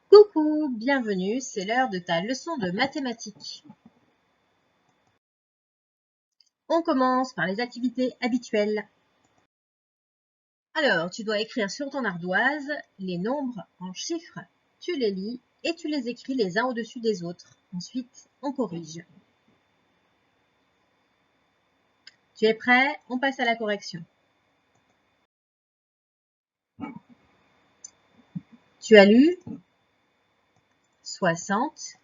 Coucou, bienvenue, c'est l'heure de ta leçon de mathématiques. On commence par les activités habituelles. Alors, tu dois écrire sur ton ardoise les nombres en chiffres. Tu les lis et tu les écris les uns au-dessus des autres. Ensuite, on corrige. Tu es prêt? On passe à la correction. Tu as lu 77.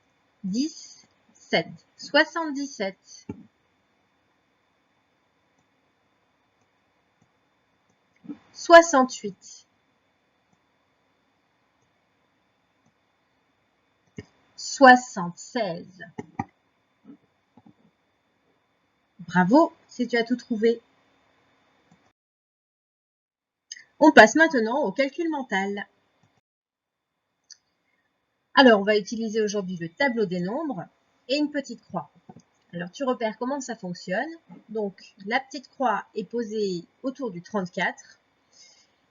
77. 68. 76. Bravo si tu as tout trouvé. On passe maintenant au calcul mental. Alors, on va utiliser aujourd'hui le tableau des nombres et une petite croix. Alors, tu repères comment ça fonctionne. Donc, la petite croix est posée autour du 34.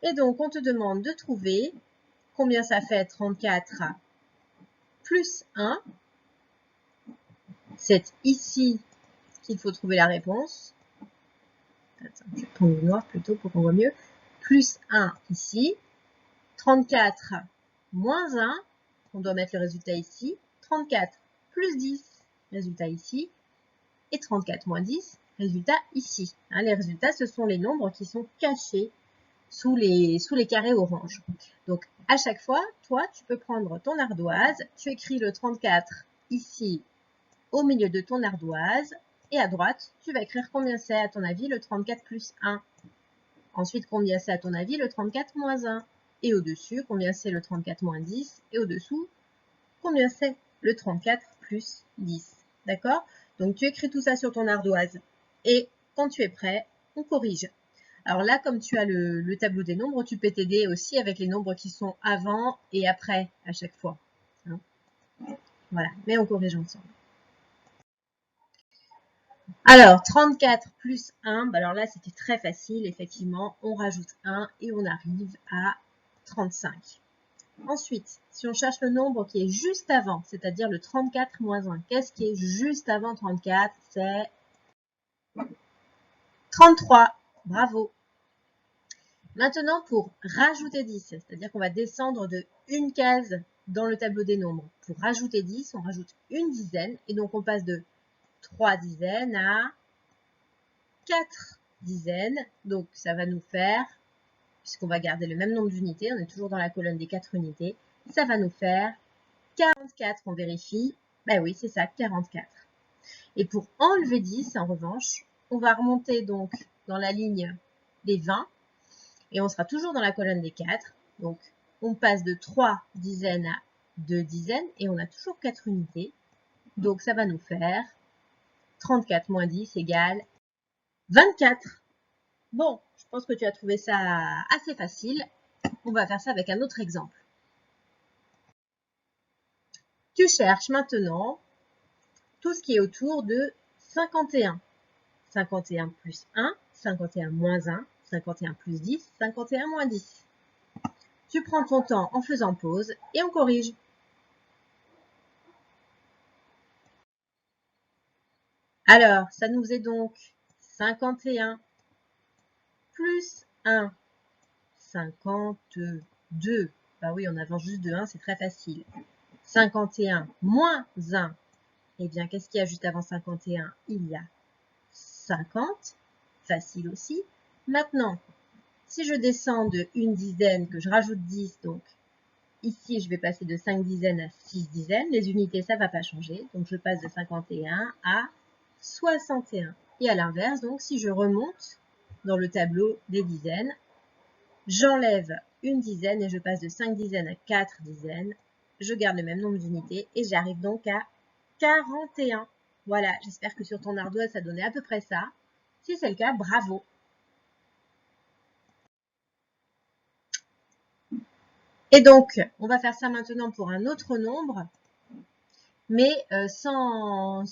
Et donc, on te demande de trouver combien ça fait 34 plus 1. C'est ici qu'il faut trouver la réponse. Attends, je vais prendre le noir plutôt pour qu'on voit mieux. Plus 1 ici. 34 moins 1. On doit mettre le résultat ici. 34 plus 10, résultat ici. Et 34 moins 10, résultat ici. Les résultats, ce sont les nombres qui sont cachés sous les carrés orange. Donc, à chaque fois, toi, tu peux prendre ton ardoise, tu écris le 34 ici, au milieu de ton ardoise, et à droite, tu vas écrire combien c'est, à ton avis, le 34 plus 1. Ensuite, combien c'est, à ton avis, le 34 moins 1. Et au-dessus, combien c'est le 34 moins 10. Et au-dessous, combien c'est le 34 plus 10. D'accord? Donc, tu écris tout ça sur ton ardoise. Et quand tu es prêt, on corrige. Alors là, comme tu as le tableau des nombres, tu peux t'aider aussi avec les nombres qui sont avant et après à chaque fois. Voilà, mais on corrige ensemble. Alors, 34 plus 1, alors là, c'était très facile. Effectivement, on rajoute 1 et on arrive à 35. Ensuite, si on cherche le nombre qui est juste avant, c'est-à-dire le 34 moins 1, qu'est-ce qui est juste avant 34? C'est 33. Bravo. Maintenant, pour rajouter 10, c'est-à-dire qu'on va descendre de une case dans le tableau des nombres. Pour rajouter 10, on rajoute une dizaine, et donc on passe de 3 dizaines à 4 dizaines. Donc, ça va nous faire, puisqu'on va garder le même nombre d'unités, on est toujours dans la colonne des 4 unités, ça va nous faire 44, on vérifie. Ben oui, c'est ça, 44. Et pour enlever 10, en revanche, on va remonter donc dans la ligne des 20 et on sera toujours dans la colonne des 4. Donc, on passe de 3 dizaines à 2 dizaines et on a toujours 4 unités. Donc, ça va nous faire 34 moins 10 égale 24. Bon, je pense que tu as trouvé ça assez facile. On va faire ça avec un autre exemple. Tu cherches maintenant tout ce qui est autour de 51. 51 plus 1, 51 moins 1, 51 plus 10, 51 moins 10. Tu prends ton temps en faisant pause et on corrige. Alors, ça nous faisait donc 51 plus 1, 52. Bah oui, on avance juste de 1, c'est très facile. 51 moins 1. Eh bien, qu'est-ce qu'il y a juste avant 51? Il y a 50. Facile aussi. Maintenant, si je descends de une dizaine, que je rajoute 10, donc ici, je vais passer de 5 dizaines à 6 dizaines. Les unités, ça ne va pas changer. Donc, je passe de 51 à 61. Et à l'inverse, donc, si je remonte dans le tableau des dizaines, j'enlève une dizaine et je passe de 5 dizaines à 4 dizaines. Je garde le même nombre d'unités et j'arrive donc à 41. Voilà, j'espère que sur ton ardoise, ça donnait à peu près ça. Si c'est le cas, bravo. Et donc, on va faire ça maintenant pour un autre nombre, mais sans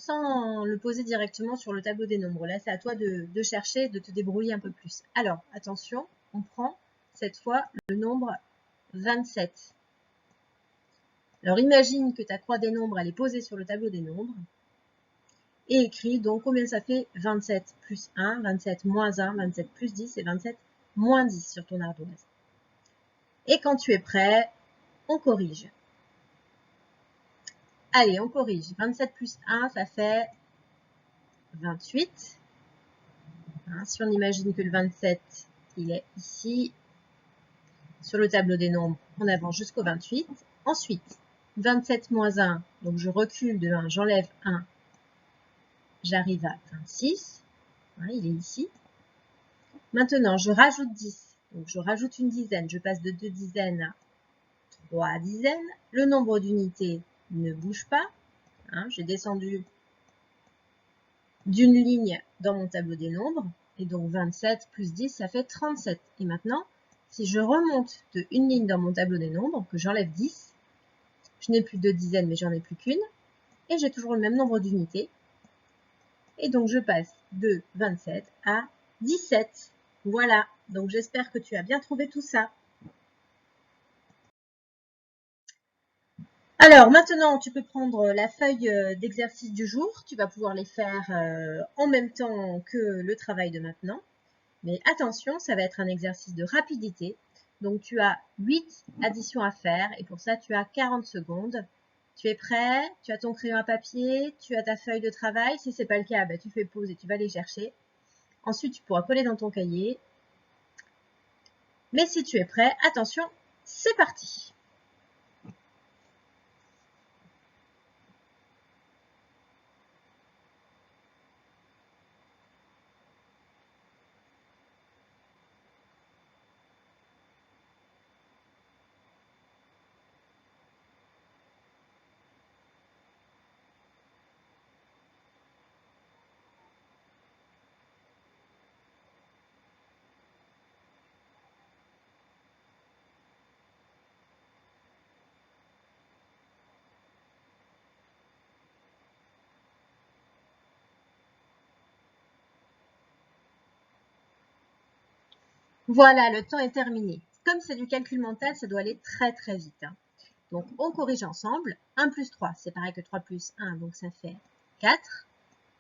le poser directement sur le tableau des nombres. Là, c'est à toi de chercher, de te débrouiller un peu plus. Alors, attention, on prend cette fois le nombre 27. Alors imagine que ta croix des nombres, elle est posée sur le tableau des nombres. Et écris donc combien ça fait 27 plus 1, 27 moins 1, 27 plus 10 et 27 moins 10 sur ton ardoise. Et quand tu es prêt, on corrige. Allez, on corrige. 27 plus 1, ça fait 28. Hein, si on imagine que le 27, il est ici, sur le tableau des nombres, on avance jusqu'au 28. Ensuite, 27 moins 1, donc je recule de 1, j'enlève 1, j'arrive à 26. Hein, il est ici. Maintenant, je rajoute 10. Donc, je rajoute une dizaine. Je passe de 2 dizaines à 3 dizaines. Le nombre d'unités ne bouge pas. Hein, j'ai descendu d'une ligne dans mon tableau des nombres. Et donc, 27 plus 10, ça fait 37. Et maintenant, si je remonte de une ligne dans mon tableau des nombres, que j'enlève 10, je n'ai plus 2 dizaines, mais j'en ai plus qu'une. Et j'ai toujours le même nombre d'unités. Et donc, je passe de 27 à 17. Voilà. Donc, j'espère que tu as bien trouvé tout ça. Alors, maintenant, tu peux prendre la feuille d'exercice du jour. Tu vas pouvoir les faire en même temps que le travail de maintenant. Mais attention, ça va être un exercice de rapidité. Donc, tu as 8 additions à faire et pour ça, tu as 40 secondes. Tu es prêt? Tu as ton crayon à papier? Tu as ta feuille de travail? Si ce n'est pas le cas, tu fais pause et tu vas les chercher. Ensuite, tu pourras coller dans ton cahier. Mais si tu es prêt, attention, c'est parti! Voilà, le temps est terminé. Comme c'est du calcul mental, ça doit aller très très vite. Hein. Donc, on corrige ensemble. 1 plus 3, c'est pareil que 3 plus 1, donc ça fait 4.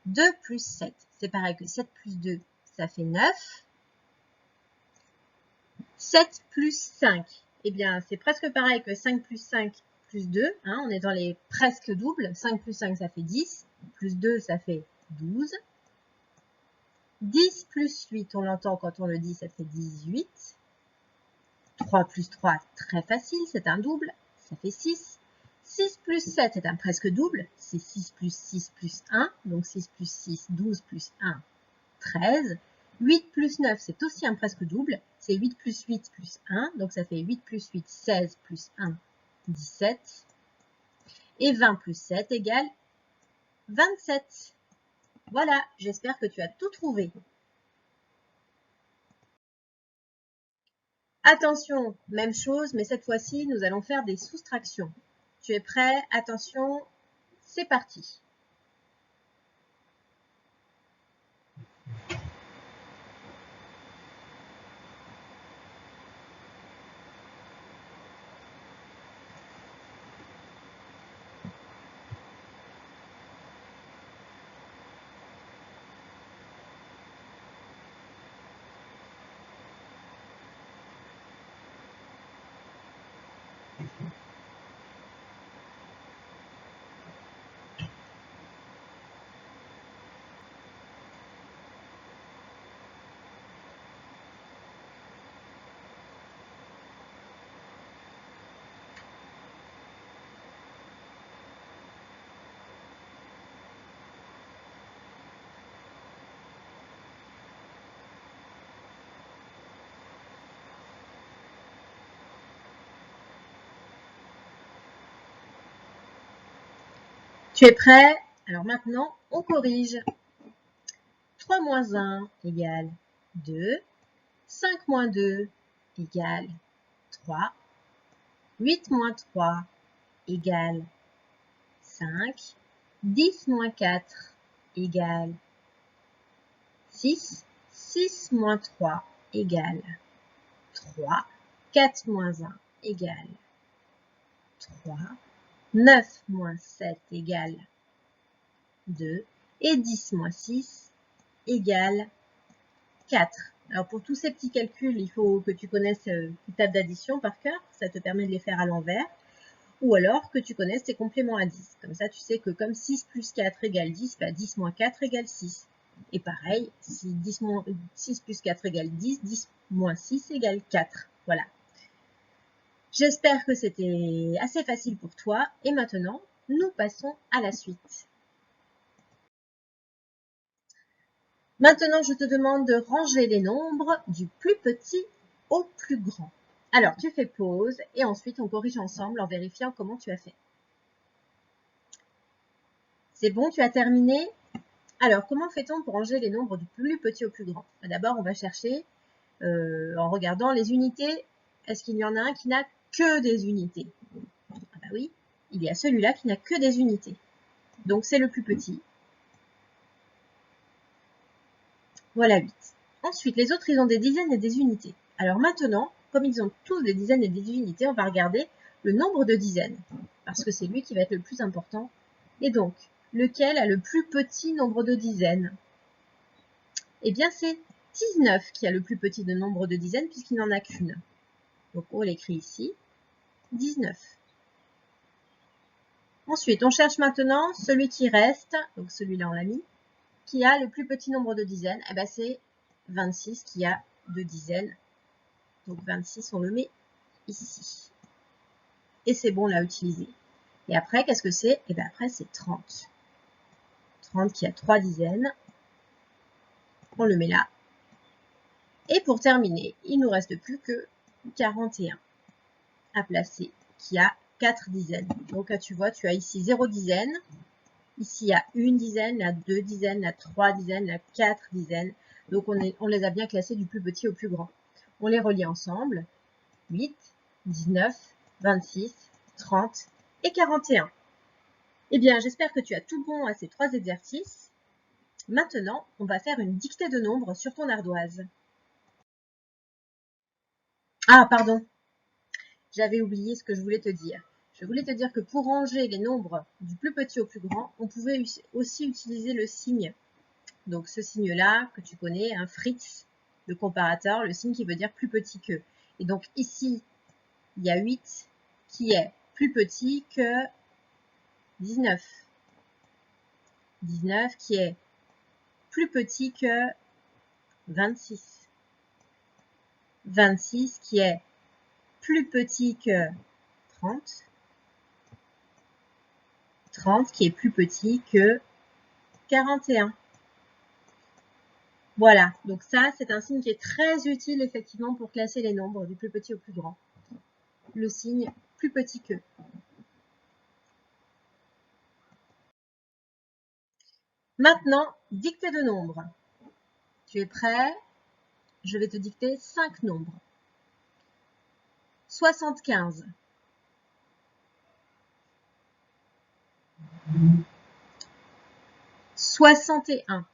2 plus 7, c'est pareil que 7 plus 2, ça fait 9. 7 plus 5, eh bien, c'est presque pareil que 5 plus 5 plus 2. Hein, on est dans les presque doubles. 5 plus 5, ça fait 10. Plus 2, ça fait 12. 10 plus 8, on l'entend quand on le dit, ça fait 18. 3 plus 3, très facile, c'est un double, ça fait 6. 6 plus 7 est un presque double, c'est 6 plus 6 plus 1, donc 6 plus 6, 12 plus 1, 13. 8 plus 9, c'est aussi un presque double, c'est 8 plus 8 plus 1, donc ça fait 8 plus 8, 16 plus 1, 17. Et 20 plus 7 égale 27. Voilà, j'espère que tu as tout trouvé. Attention, même chose, mais cette fois-ci, nous allons faire des soustractions. Tu es prêt? Attention, c'est parti. Tu es prêt? Alors maintenant, on corrige. 3 moins 1 égale 2. 5 moins 2 égale 3. 8 moins 3 égale 5. 10 moins 4 égale 6. 6 moins 3 égale 3. 4 moins 1 égale 3. 9 moins 7 égale 2. Et 10 moins 6 égale 4. Alors pour tous ces petits calculs, il faut que tu connaisses tes tables d'addition par cœur. Ça te permet de les faire à l'envers. Ou alors que tu connaisses tes compléments à 10. Comme ça, tu sais que comme 6 plus 4 égale 10, 10 moins 4 égale 6. Et pareil, si 6 plus 4 égale 10, 10 moins 6 égale 4. Voilà. J'espère que c'était assez facile pour toi. Et maintenant, nous passons à la suite. Maintenant, je te demande de ranger les nombres du plus petit au plus grand. Alors, tu fais pause et ensuite on corrige ensemble en vérifiant comment tu as fait. C'est bon, tu as terminé? Alors, comment fait-on pour ranger les nombres du plus petit au plus grand? D'abord, on va chercher, en regardant les unités, est-ce qu'il y en a un qui n'a que des unités? Ah bah oui, il y a celui-là qui n'a que des unités. Donc, c'est le plus petit. Voilà 8. Ensuite, les autres, ils ont des dizaines et des unités. Alors maintenant, comme ils ont tous des dizaines et des unités, on va regarder le nombre de dizaines, parce que c'est lui qui va être le plus important. Et donc, lequel a le plus petit nombre de dizaines? Eh bien, c'est 19 qui a le plus petit nombre de dizaines, puisqu'il n'en a qu'une. Donc, on l'écrit ici, 19. Ensuite, on cherche maintenant celui qui reste, donc celui-là on l'a mis, qui a le plus petit nombre de dizaines. Eh bien, c'est 26 qui a 2 dizaines. Donc 26, on le met ici. Et c'est bon, on l'a utilisé. Et après, qu'est-ce que c'est? Et bien après, c'est 30. 30 qui a 3 dizaines. On le met là. Et pour terminer, il ne nous reste plus que 41 à placer, qui a 4 dizaines. Donc là, tu vois, tu as ici 0 dizaine. Ici, il y a 1 dizaine, là 2 dizaines, là 3 dizaines, là 4 dizaines. Donc on les a bien classés du plus petit au plus grand. On les relie ensemble. 8, 19, 26, 30 et 41. Eh bien, j'espère que tu as tout bon à ces 3 exercices. Maintenant, on va faire une dictée de nombres sur ton ardoise. Ah, pardon, j'avais oublié ce que je voulais te dire. Je voulais te dire que pour ranger les nombres du plus petit au plus grand, on pouvait aussi utiliser le signe. Donc ce signe-là, que tu connais, un Fritz, le comparateur, le signe qui veut dire plus petit que. Et donc ici, il y a 8 qui est plus petit que 19. 19 qui est plus petit que 26. 26 qui est plus petit que 30. 30 qui est plus petit que 41. Voilà, donc ça, c'est un signe qui est très utile effectivement pour classer les nombres du plus petit au plus grand. Le signe plus petit que. Maintenant, dictée de nombres. Tu es prêt? Je vais te dicter 5 nombres. 75. 61.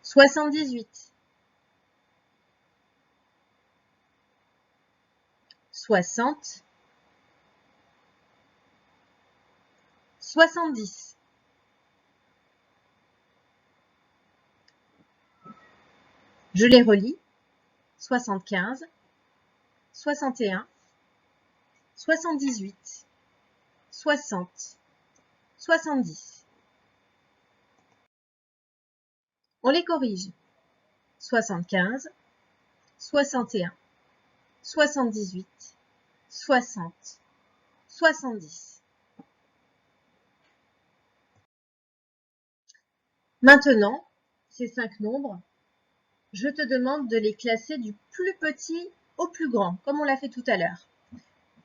78. 60. 70. Je les relis. 75, 61, 78, 60, 70. On les corrige. 75, 61, 78, 60, 70. Maintenant, ces 5 nombres, je te demande de les classer du plus petit au plus grand, comme on l'a fait tout à l'heure.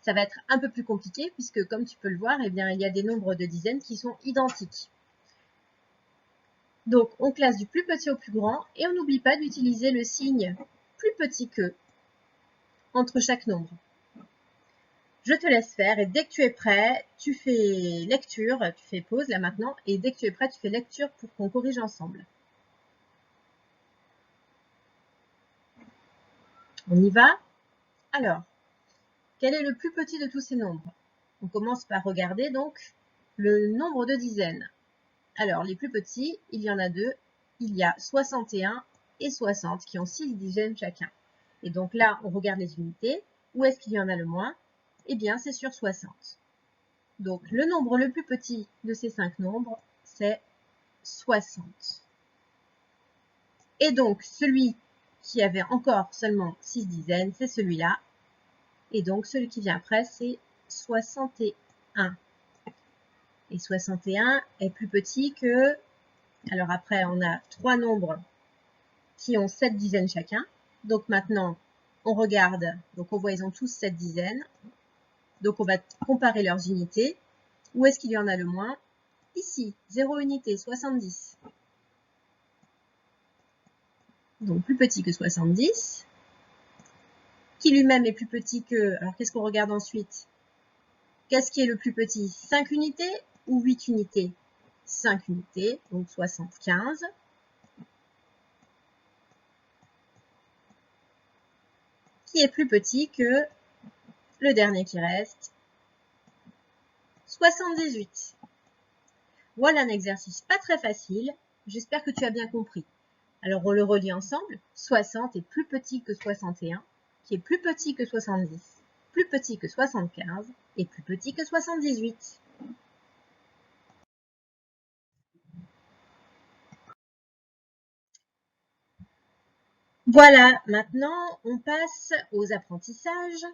Ça va être un peu plus compliqué puisque, comme tu peux le voir, eh bien, il y a des nombres de dizaines qui sont identiques. Donc, on classe du plus petit au plus grand et on n'oublie pas d'utiliser le signe plus petit que entre chaque nombre. Je te laisse faire et dès que tu es prêt, tu fais lecture, tu fais pause là maintenant et dès que tu es prêt, tu fais lecture pour qu'on corrige ensemble. On y va? Alors, quel est le plus petit de tous ces nombres? On commence par regarder donc le nombre de dizaines. Alors, les plus petits, il y en a deux. Il y a 61 et 60 qui ont 6 dizaines chacun. Et donc là, on regarde les unités. Où est-ce qu'il y en a le moins? Eh bien, c'est sur 60. Donc, le nombre le plus petit de ces 5 nombres, c'est 60. Et donc, celui qui avait encore seulement 6 dizaines, c'est celui-là. Et donc, celui qui vient après, c'est 61. Et 61 est plus petit que... Alors après, on a 3 nombres qui ont 7 dizaines chacun. Donc maintenant, on regarde. Donc on voit, ils ont tous 7 dizaines. Donc on va comparer leurs unités. Où est-ce qu'il y en a le moins? Ici, 0 unité, 70. Donc plus petit que 70. Qui lui-même est plus petit que... Alors qu'est-ce qu'on regarde ensuite? Qu'est-ce qui est le plus petit? 5 unités ou 8 unités? 5 unités, donc 75. Qui est plus petit que le dernier qui reste, 78. Voilà un exercice pas très facile. J'espère que tu as bien compris. Alors, on le relit ensemble. 60 est plus petit que 61, qui est plus petit que 70, plus petit que 75 et plus petit que 78. Voilà, maintenant, on passe aux apprentissages.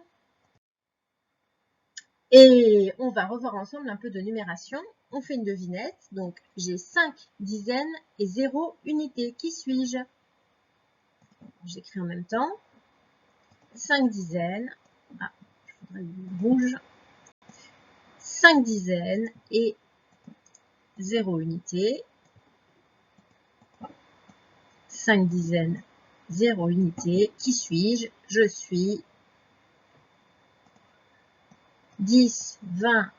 Et on va revoir ensemble un peu de numération. On fait une devinette. Donc, j'ai 5 dizaines et 0 unités. Qui suis-je? J'écris en même temps. 5 dizaines. Ah, je voudrais du rouge. 5 dizaines et 0 unité. 5 dizaines, 0 unité. Qui suis-je? Je suis 10, 20,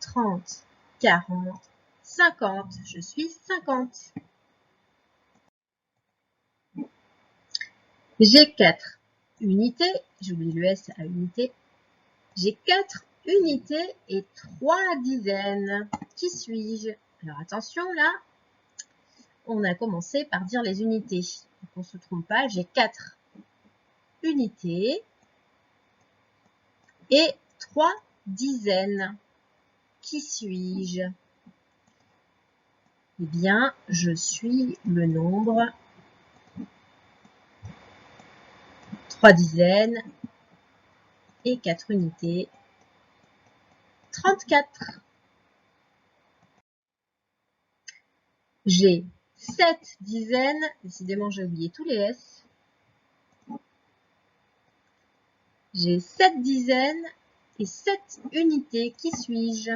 30, 40, 50. Je suis 50. J'ai 4 unités. J'oublie le S à unité. J'ai 4 unités et 3 dizaines. Qui suis-je? Alors attention là, on a commencé par dire les unités. Donc on ne se trompe pas, j'ai 4 unités et 3 dizaines. Qui suis-je? Eh bien, je suis le nombre 3 dizaines et 4 unités, 34. J'ai 7 dizaines, décidément j'ai oublié tous les S. J'ai 7 dizaines et 7 unités. Qui suis-je?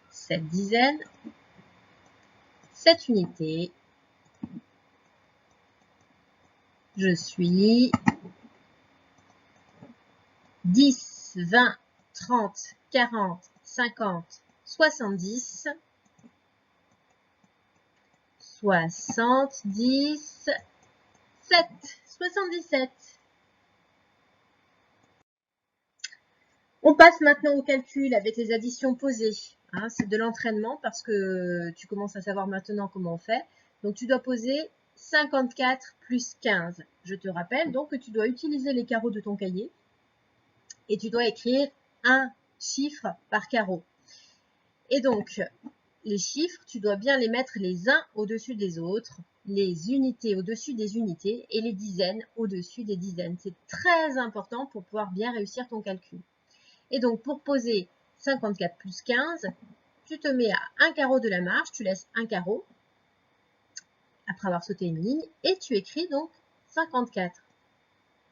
Sept dizaines, 7 unités. Je suis 10, 20, 30, 40, 50, 70, 77, 77. On passe maintenant au calcul avec les additions posées. Hein, c'est de l'entraînement parce que tu commences à savoir maintenant comment on fait. Donc, tu dois poser 54 plus 15. Je te rappelle donc que tu dois utiliser les carreaux de ton cahier et tu dois écrire un chiffre par carreau. Et donc, les chiffres, tu dois bien les mettre les uns au-dessus des autres, les unités au-dessus des unités et les dizaines au-dessus des dizaines. C'est très important pour pouvoir bien réussir ton calcul. Et donc, pour poser 54 plus 15, tu te mets à un carreau de la marge, tu laisses un carreau après avoir sauté une ligne et tu écris donc 54.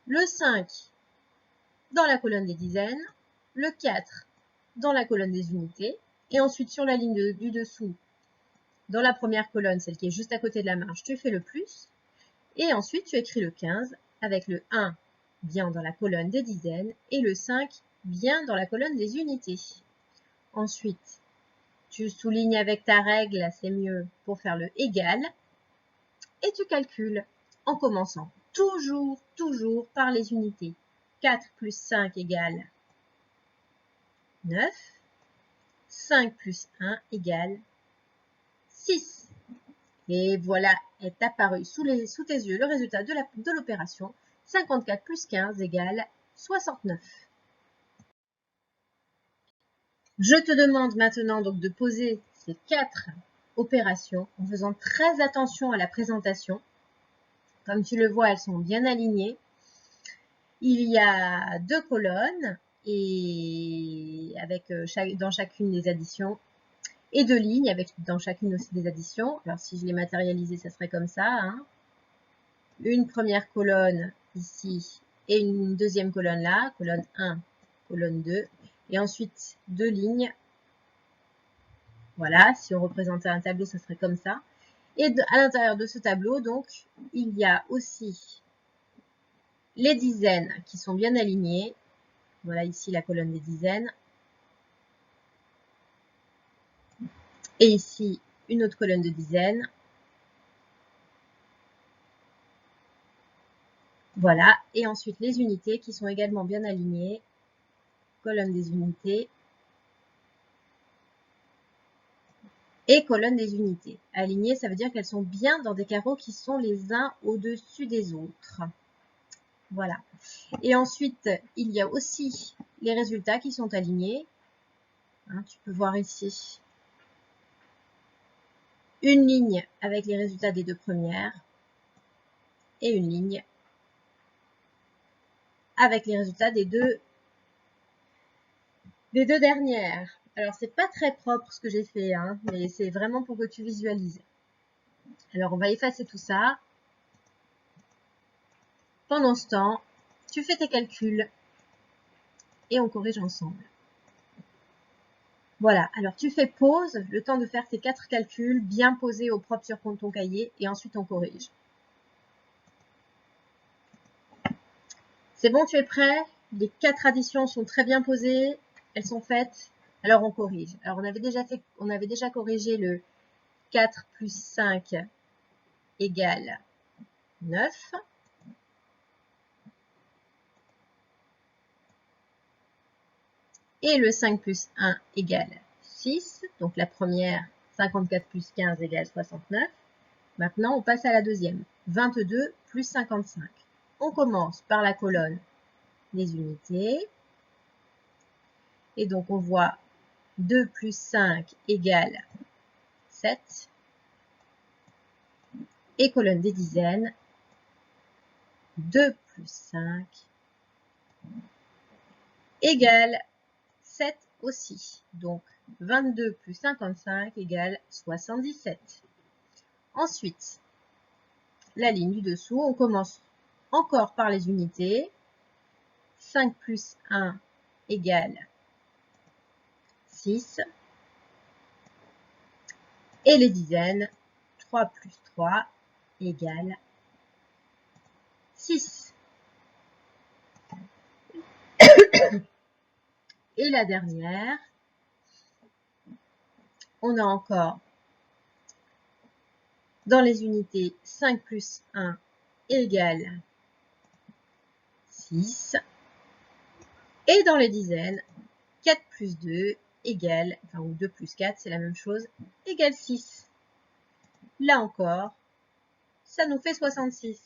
Le 5 dans la colonne des dizaines, le 4 dans la colonne des unités et ensuite sur la ligne du dessous, dans la première colonne, celle qui est juste à côté de la marge, tu fais le plus et ensuite tu écris le 15 avec le 1 bien dans la colonne des dizaines et le 5 bien dans la colonne des unités. Ensuite, tu soulignes avec ta règle, c'est mieux pour faire le égal. et tu calcules en commençant toujours par les unités. 4 plus 5 égale 9. 5 plus 1 égale 6. Et voilà, est apparu sous tes yeux le résultat de l'opération. 54 plus 15 égale 69. Je te demande maintenant donc de poser ces 4 opérations en faisant très attention à la présentation. Comme tu le vois, elles sont bien alignées. Il y a 2 colonnes et avec dans chacune des additions et 2 lignes avec dans chacune aussi des additions. Alors si je les matérialisais, ça serait comme ça. Hein. Une première colonne ici et une deuxième colonne là, colonne 1, colonne 2. Et ensuite 2 lignes. Voilà, si on représentait un tableau, ça serait comme ça. Et à l'intérieur de ce tableau, donc, il y a aussi les dizaines qui sont bien alignées. Voilà ici la colonne des dizaines. Et ici, une autre colonne de dizaines. Voilà. Et ensuite, les unités qui sont également bien alignées. Colonne des unités. Et colonne des unités. Alignées, ça veut dire qu'elles sont bien dans des carreaux qui sont les uns au-dessus des autres. Voilà. Et ensuite, il y a aussi les résultats qui sont alignés. Hein, tu peux voir ici une ligne avec les résultats des 2 premières et une ligne avec les résultats des deux dernières. Alors, c'est pas très propre ce que j'ai fait, hein, mais c'est vraiment pour que tu visualises. Alors, on va effacer tout ça. Pendant ce temps, tu fais tes calculs et on corrige ensemble. Voilà, alors tu fais pause, le temps de faire tes 4 calculs, bien posés au propre sur ton cahier, et ensuite on corrige. C'est bon, tu es prêt? Les 4 additions sont très bien posées, elles sont faites. Alors on corrige. Alors on avait déjà corrigé le 4 plus 5 égale 9. Et le 5 plus 1 égale 6. Donc la première, 54 plus 15 égale 69. Maintenant, on passe à la deuxième. 22 plus 55. On commence par la colonne des unités. Et donc, on voit 2 plus 5 égale 7. Et colonne des dizaines. 2 plus 5 égale 7 aussi. Donc, 22 plus 55 égale 77. Ensuite, la ligne du dessous, on commence encore par les unités. 5 plus 1 égale 6. Et les dizaines, 3 plus 3 égale 6. Et la dernière, on a encore dans les unités 5 plus 1 égale 6. Et dans les dizaines, 4 plus 2 égale, enfin ou 2 plus 4, c'est la même chose, égale 6. Là encore, ça nous fait 66.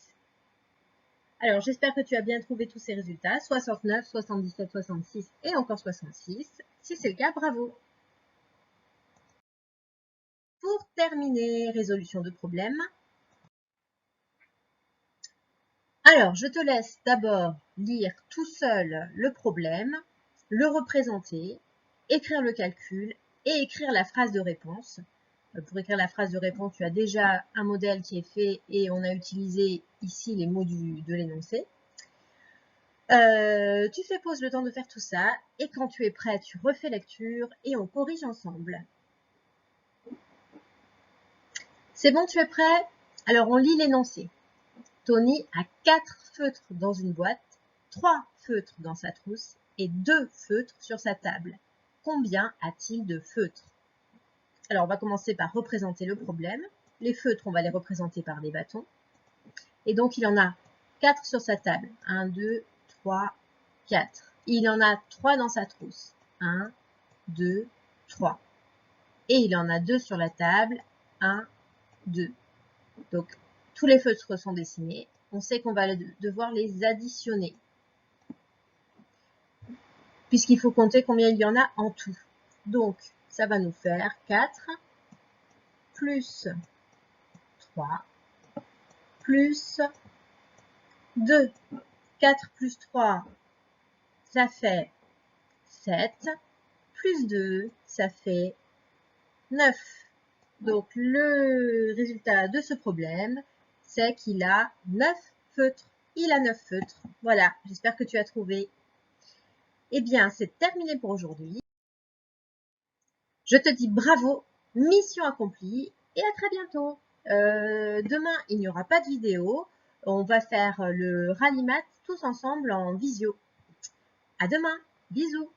Alors, j'espère que tu as bien trouvé tous ces résultats. 69, 77, 66 et encore 66. Si c'est le cas, bravo. Pour terminer, résolution de problème. Alors, je te laisse d'abord lire tout seul le problème, le représenter, écrire le calcul et écrire la phrase de réponse. Pour écrire la phrase de réponse, tu as déjà un modèle qui est fait et on a utilisé ici les mots de l'énoncé. Tu fais pause le temps de faire tout ça et quand tu es prêt, tu refais lecture et on corrige ensemble. C'est bon, tu es prêt? Alors on lit l'énoncé. Tony a 4 feutres dans une boîte, 3 feutres dans sa trousse et 2 feutres sur sa table. Combien a-t-il de feutres? Alors on va commencer par représenter le problème. les feutres, on va les représenter par des bâtons. Et donc, il en a 4 sur sa table. 1, 2, 3, 4. Il en a 3 dans sa trousse. 1, 2, 3. Et il en a 2 sur la table. 1, 2. Donc, tous les feutres sont dessinés. On sait qu'on va devoir les additionner. Puisqu'il faut compter combien il y en a en tout. Donc, ça va nous faire 4 plus 3 plus 2. 4 plus 3, ça fait 7. Plus 2, ça fait 9. Donc, le résultat de ce problème, c'est qu'il a 9 feutres. Il a 9 feutres. Voilà, j'espère que tu as trouvé. Eh bien, c'est terminé pour aujourd'hui. Je te dis bravo, mission accomplie et à très bientôt. Demain, il n'y aura pas de vidéo. On va faire le rallymat tous ensemble en visio. À demain. Bisous.